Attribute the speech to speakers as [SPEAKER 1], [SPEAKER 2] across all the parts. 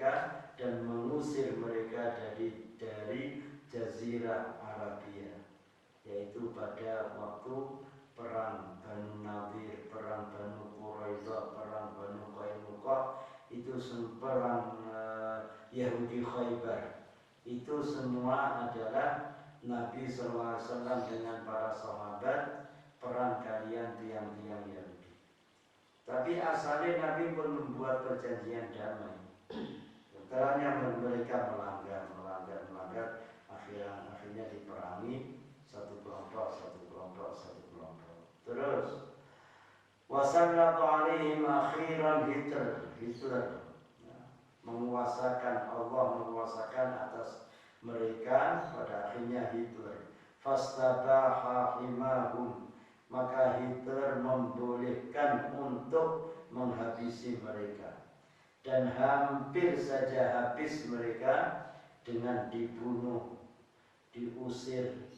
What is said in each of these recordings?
[SPEAKER 1] mereka dan mengusir mereka dari Jazirah Arabia, yaitu pada waktu perang Banu Nadir, perang Banu Quraidah, perang Banu Qainuqa, itu perang Yahudi Khaybar. Itu semua adalah Nabi SAW dengan para sahabat perang kalian tiang-tiang Yahudi. Tapi asalnya Nabi pun membuat perjanjian damai. Setelahnya mereka melanggar, akhirnya diperangi satu kelompok. Terus wasallatu alaihim akhiran Hitler Allah menguasakan atas mereka pada akhirnya Hitler. Fastabaha himahum, maka Hitler membolehkan untuk menghabisi mereka, dan hampir saja habis mereka dengan dibunuh, diusir,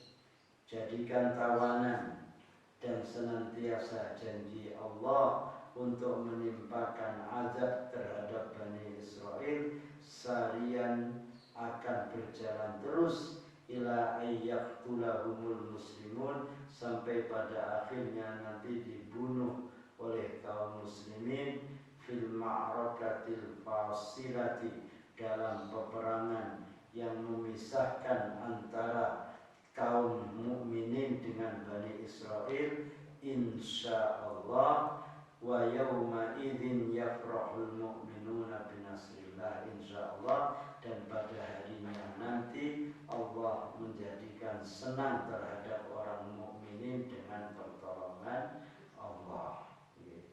[SPEAKER 1] jadikan tawanan, dan senantiasa janji Allah untuk menimpakan azab terhadap Bani Israel sarian akan berjalan terus ila ayyaqtulahumul muslimun, sampai pada akhirnya nanti dibunuh oleh kaum muslimin fil ma'rakatil fasilati, dalam peperangan yang memisahkan antara kaum mukminin dengan Bani Israel, insyaallah. Wa yawma idzin yafrahul mu'minuna binasrillah, insyaallah. Dan pada harinya nanti Allah menjadikan senang terhadap orang mukminin dengan pertolongan Allah.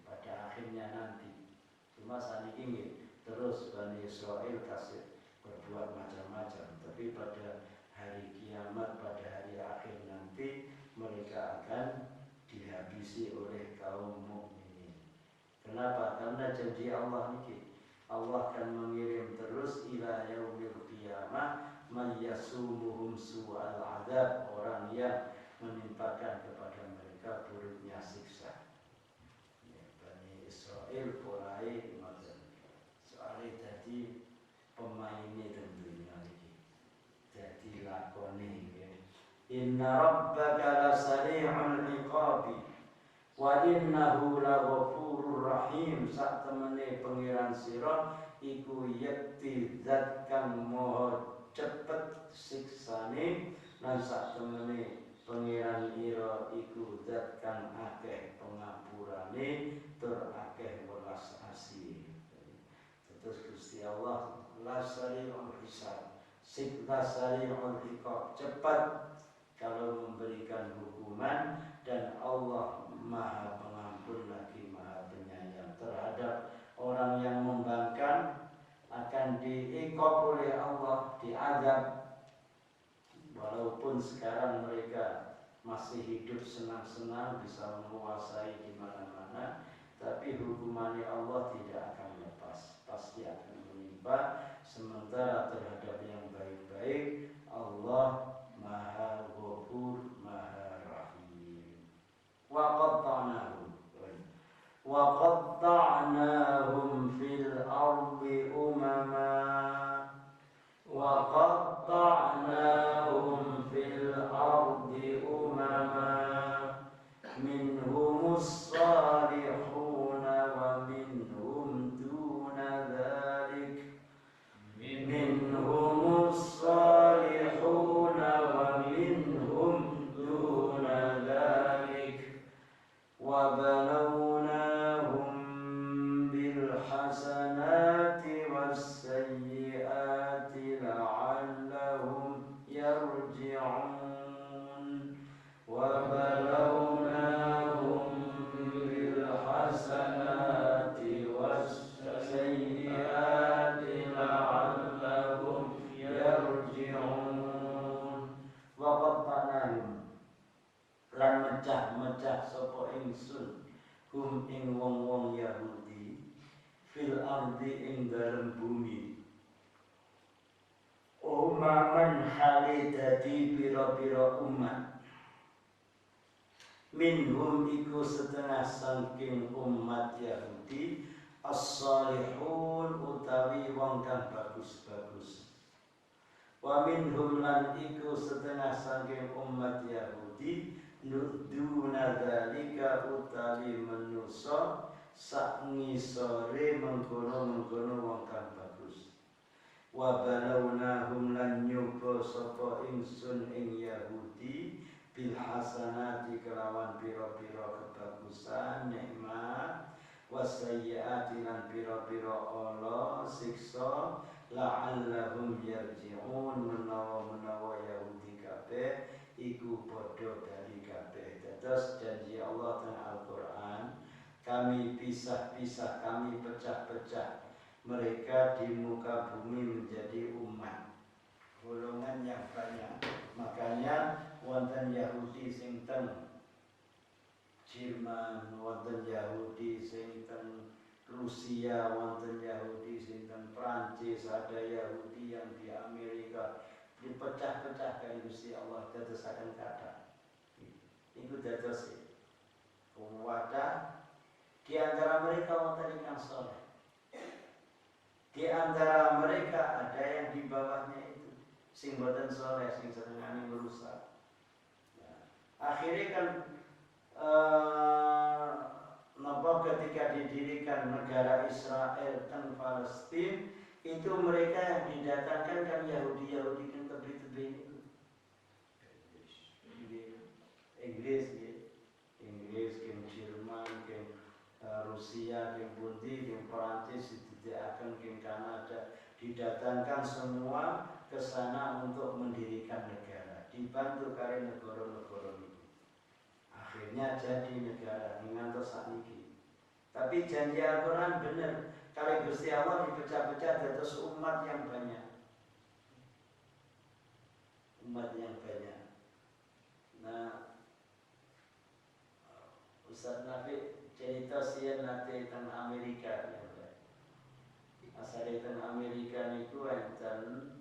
[SPEAKER 1] Pada akhirnya nanti. Cuma saat ini terus Bani Israel kasih berbuat macam-macam, tapi pada hari kiamat, pada hari akhir nanti mereka akan dihabisi oleh kaum mukminin. Kenapa? Karena janji Allah ini, Allah akan mengirim terus ila yaumil qiyamah man yasumuhum su'al adab, orang yang menimpakan kepada mereka buruknya siksa. Bani Israel mulai soalnya jadi pemain ini tentunya ini, jadi lakoni. Inna rabbaka lasari'ul iqabi wa innahu laghafurur rahim. Sak temene pangeran sira iku yakti zat kang moho cepet siksane, lan sak temene pangeran ira iku zat kang akeh pengapurane tur akeh welas asih. Terus Gusti Allah lasari'ul hisab, lasari'ul iqab, cepat kalau memberikan hukuman, dan Allah Maha Pengampun lagi Maha Penyayang terhadap orang yang membangkang, akan diiqab oleh Allah, diazab. Walaupun sekarang mereka masih hidup senang-senang, bisa menguasai di mana-mana, tapi hukumannya Allah tidak akan lepas, pasti akan menimpa. Sementara terhadap yang baik-baik Allah Maha Ghafur, Maha Rahim. Wa qatta'nahum fil ardi umama, wa qatta'nahum fil ardi umama, minhumus salihuna wa minhum duna dhalik, minhumus salihuna wa minhum duna dhalik, wa balawnahum bil hasanati was sayyiati la'allahum yarji'un, wa balawnahum bil hasanati was sayyiati la'allahum yarji'un. Wa qatta'nahum, lan mecah-mecah sapa ingsun hum ing wong-wong Yahudi fil ardi ing dalem bumi, umaman hale dadi pira-pira umat, minhum iku setengah saking umat Yahudi, as-salihun utawi wong kang bagus-bagus. Wa minhum lan iku setengah saking umat Yahudi nuduna dzalika utawi manusa sak ngisore mengkono-mengkono wong kang bagus. Wa balawnahum lan nyoba sapa ingsun ing Yahudi bil hasanati kelawan pira-pira kebagusan nikmat wasayyiati lan pira-pira ala siksa la'allahum yarji'un menawa Yahudi kabeh iku padha bali kabeh. Dados janji Allah teng Al-Qur'an, kami pisah-pisah, kami pecah-pecah mereka di muka bumi menjadi umat golongan yang banyak. Makanya wonten Yahudi sing teng Jerman, wonten Yahudi sing teng Rusia, wonten Yahudi sing teng Prancis, ada Yahudi yang di Amerika, dipecah-pecahkan Gusti Allah dadosaken kathah. Iku dados wadah di antara mereka wonten ingkang saleh. Di antara mereka ada yang di bawahnya itu sing boten saleh, sing senengane merusak. Ya. Akhirnya kan napa ketika didirikan negara Israel dan Palestina itu mereka yang didatangkan kan Yahudi kan tebih-tebih itu Inggris, Jerman, Rusia, Bunti, Perancis, didirikan Kanada, didatangkan semua ke sana untuk mendirikan negara, dibantu kali negara-negara itu. Akhirnya jadi negara ngantos sakniki. Tapi janji Al-Qur'an benar, kali Gusti Allah dipecah-pecah dados umat yang banyak. Umat yang banyak. Nah, Ustaz Nafi cerita sian nate teng Amerika ya. Asal teng Amerika niku enten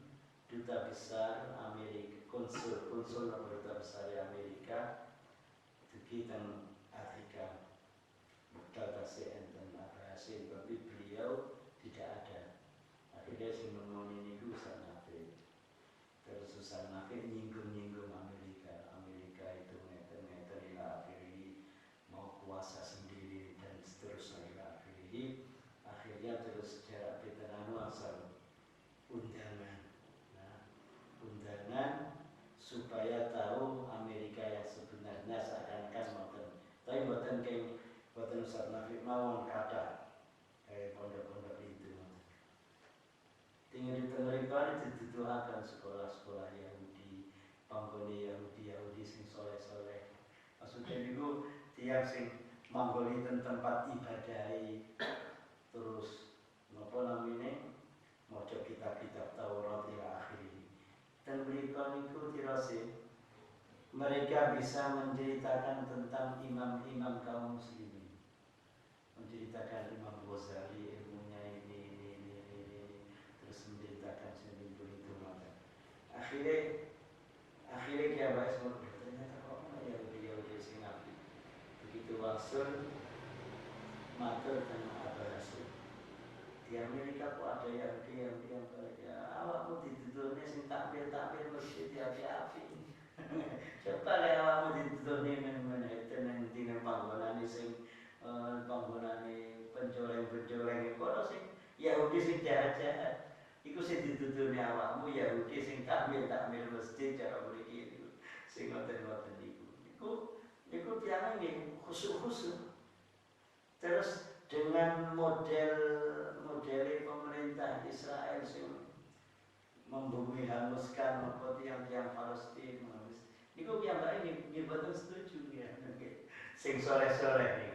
[SPEAKER 1] duta besar Amerika, konsul duta besar Amerika dugi teng Afrika. Bekal tasih enten hasil, tapi beliau tidak ada. Akhirnya sing ngomong niku Ustaz Nafi. Terus Ustaz Nafi nyinggung Amerika itu ngeten ila akhiri mau kuasa sendiri dan seterusnya ila akhiri. Akhirnya terus jarak betenanu asal undangan. Nah, undangan supaya tahu Amerika yang sebenarnya seakan-akan moten. Tapi moten keng boten Ustaz Nafi mawon kathah kayak pondok-pondok itu. Tinggal di Tenggara dituduhaken sekolah-sekolah Yahudi, panggone Yahudi sing soleh-soleh. Maksudnya niku tiap sing manggoni tempat ibadahi terus napa namine maca kitab-kitab Taurat ila akhiri. Dan mereka niku tirase mereka bisa menceritakan tentang imam-imam kaum muslimin, menceritakan Imam Ghazali ilmunya ini, terus menceritakan sendiri itu maka akhirnya dia bahas ternyata kok Yahudi sing apik. Begitu wasul matur tentang Abbasi di Amerika kok ada Yahudi yang balik ya awakmu ditutune sing takbir masjid api-api. Coba lek awakmu ditutune Manhattan nang dina panggonane sing panggonane pencoreng-pencoreng kono sing Yahudi sing jahat-jahat. Iku sing ditutune awakmu Yahudi sing takbir masjid cara mriki itu sing ngoten-ngoten niku tiyang nggih khusyuk-khusyuk. Terus dengan model pemerintah Israel sing membumi hanguskan apa tiang-tiang Palestina. Niku piyambake nggih boten setuju ya. Sing sore-sore.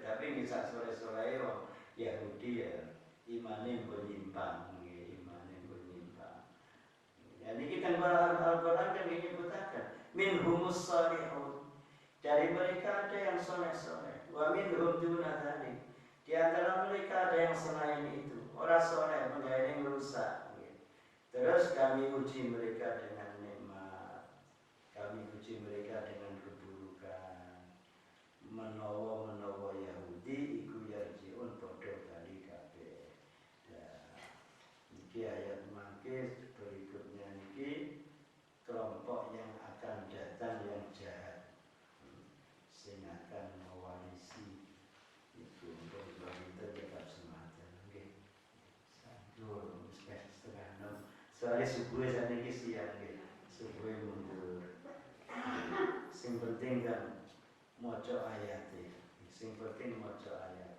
[SPEAKER 1] Tapi nggih sak sore-sore wong Yahudi ya imane menyimpang, imane menyimpang. Ya niki teng Al-Qur'an kan disebutaken minhumus salihun. Dari mereka ada yang soleh-soleh. Wa minhum duna dzalik. Di antara mereka ada yang selain itu, orang soleh menggayani merusak. Terus kami uji mereka dengan nikmat, kami uji mereka dengan keburukan. Menawa Yahudi iku yarjiun pun podo kali kabeh. Niki ayat mangke berikutnya niki kelompok yang akan datang yang jahat, sing akan mewarisi itu untuk kita tetap semangat. Nggih. Sampun setengah 6. Soalnya subuh saniki siang nggih. Subuh mundur. Sing penting kan maca ayate. Sing penting maca ayate.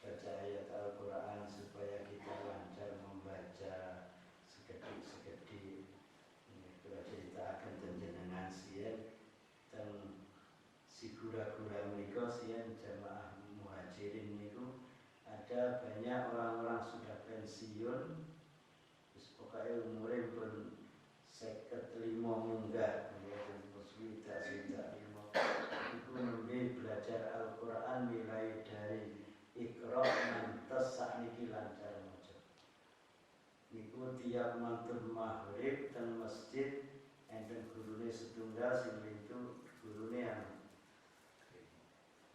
[SPEAKER 1] Baca ayat Al-Qur'an supaya kita lancar membaca sekedhik-sekedhik. Kalau cerita akan jenengan sien dan si gura-gura menika sien jamaah muhajirin niku ada banyak orang-orang sudah pensiun, terus pokoknya umurnya pun 55 munggah, kemudian sudah lima. Itu nembe belajar Al-Quran mulai dari Iqra ngantos sakniki lancar maca. Niku tiap mantun maghrib teng masjid enten gurune setunggal sing itu gurune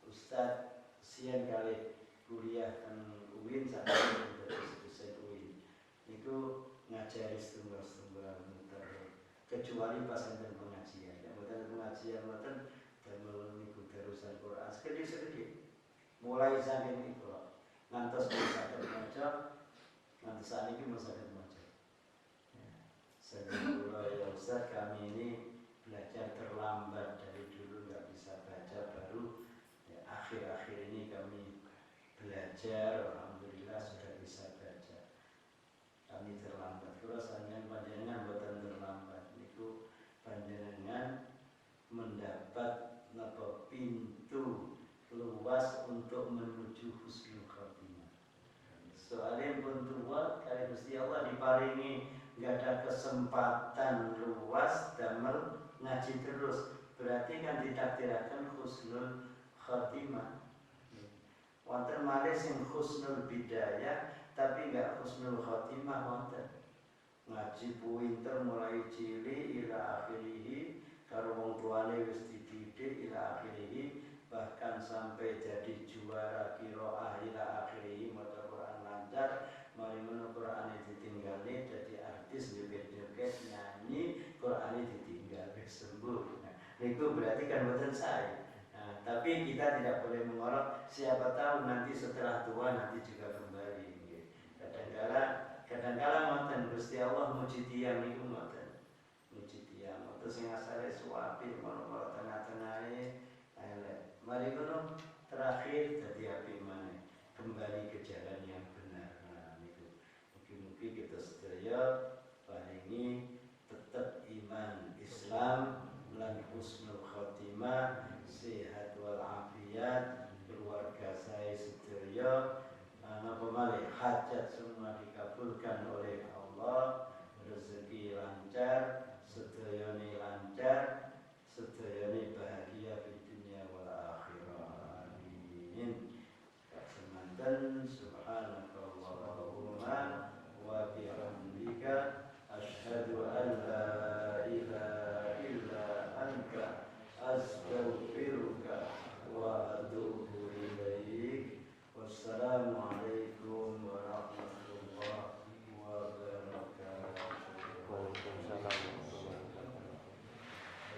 [SPEAKER 1] Ustaz siang kali kuliah teng UIN sakniki dosen UIN. Niku ngajari setunggal-setunggal muter kecuali pas enten pengajian. Ya mboten pengajian mboten damel niku terusan Quran sedikit-sedikit. Mulai saking Iqra ngantos saged maca, ngantos saniki mun saged maca. Sebelum ya Ustaz kami ini belajar terlambat dari dulu nggak bisa baca baru ya, akhir-akhir ini kami belajar alhamdulillah sudah bisa baca. Kami terlambat. Kalau sampeyan panjenengan boten terlambat niku panjenengan mendapat napa pintu luas untuk menuju husnul khotimah. Soalnya pun tua kali Gusti Allah diparingi nggak ada kesempatan luas damel ngaji terus, berarti kan ditakdirakan husnul khotimah. Wonten malih sing husnul bidayah tapi nggak husnul khotimah wonten. Ngaji pinter mulai cilik ila akhirih karo wong tuane wis dididik ila akhirih, bahkan sampai jadi juara qiraah ila akhirih, maca Quran lancar, mari menawa Quran ditinggali jadi artis joget-joget nyanyi, Quran ditinggal sembuh. Nah, niku berarti kan boten sae. Nah, tapi kita tidak boleh mengorok, siapa tahu nanti setelah tua nanti juga kembali. Kadang-kala ngoten Gusti Allah muji tiyang niku ngoten. Muji tiyang terus sing asale suwapi mono tengah-tengahe elek. Mari kono terakhir dadi apik maneh, kembali ke jalan yang benar. Nah niku mugi-mugi kita sedaya paringi tetap iman Islam lan husnul khotimah, sehat wal afiat, keluarga saya sedaya napa malih hajat semua dikabulkan oleh Allah, rezeki lancar, sedayane lancar, sedayane bahagia di dunia wal akhirah. Amin. Semanten